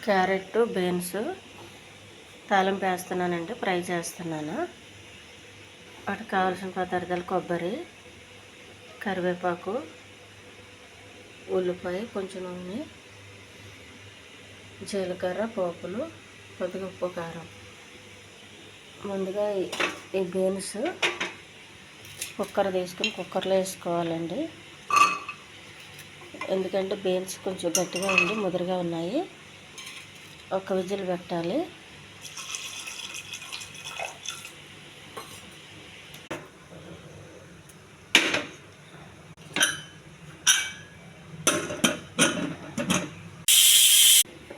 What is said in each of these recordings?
Carrot beans తాలింపు వేస్తున్నానండి, fry చేస్తున్నాను. వాటికి కావాల్సిన పదార్థాలు కొబ్బరి, కరివేపాకు, ఉల్లిపాయ, కొంచెం నూనె, జీలకర్ర, పోపులు, కొద్దిగా ఉప్పు, కారం. ముందుగా ఈ బీన్స్ కుక్కర్ తీసుకుని కుక్కర్లో వేసుకోవాలండి. ఎందుకంటే బీన్స్ కొంచెం గట్టిగా ఉండి ముదురుగా ఉన్నాయి. ఒక విజిల్ పెట్టాలి.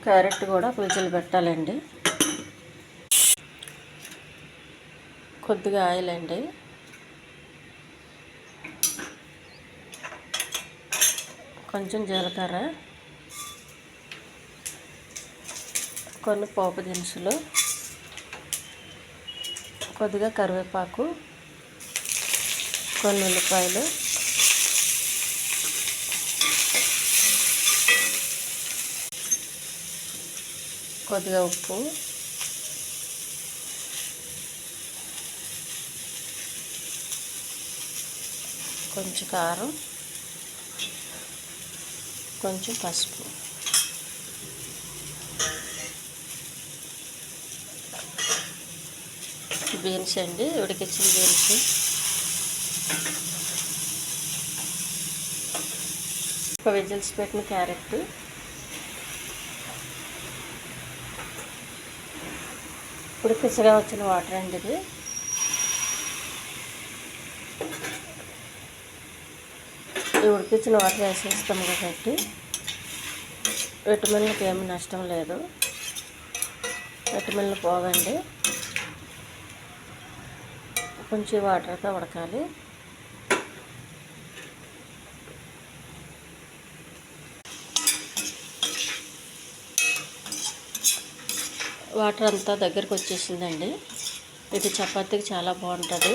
క్యారెట్ కూడా ఒక విజిల్ పెట్టాలండి. కొద్దిగా ఆయిల్ అండి, కొంచెం జీలకర్ర, కొన్ని పోపు దినుసులు, కొద్దిగా కరివేపాకు, కొన్ని ఉల్లిపాయలు, కొద్దిగా ఉప్పు, కొంచెం కారం, కొంచెం పసుపు. బీన్స్ అండి, ఉడికించిన బీన్స్. ఒక విజిల్స్ పెట్టిన క్యారెట్, ఉడికించగా వచ్చిన వాటర్ అండి ఇది. ఈ ఉడికించిన వాటర్ వేసేస్తాం కాబట్టి విటమిన్లకి ఏమి నష్టం లేదు. విటమిన్లు పోవండి. కొంచెం వాటర్తో ఉడకాలి. వాటర్ అంతా దగ్గరికి వచ్చేసిందండి. ఇది చపాతీకి చాలా బాగుంటుంది.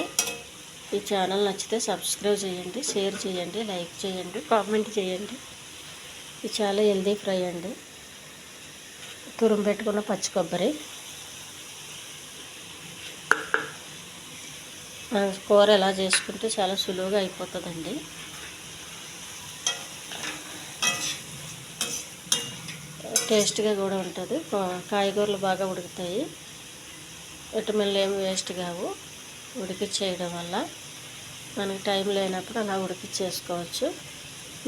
ఈ ఛానల్ నచ్చితే సబ్స్క్రైబ్ చేయండి, షేర్ చేయండి, లైక్ చేయండి, కామెంట్ చేయండి. ఇది చాలా హెల్దీ ఫ్రై అండి. తురుము పెట్టుకున్న పచ్చి కొబ్బరి, కూర ఎలా చేసుకుంటే చాలా సులువుగా అయిపోతుందండి. టేస్ట్గా కూడా ఉంటుంది. కాయగూరలు బాగా ఉడుకుతాయి. విటమిన్లు ఏమి వేస్ట్ కావు ఉడికిచ్చేయడం వల్ల. మనకి టైం లేనప్పుడు అలా ఉడికిచ్చేసుకోవచ్చు.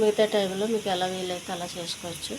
మిగతా టైంలో మీకు ఎలా వీలైతే అలా చేసుకోవచ్చు.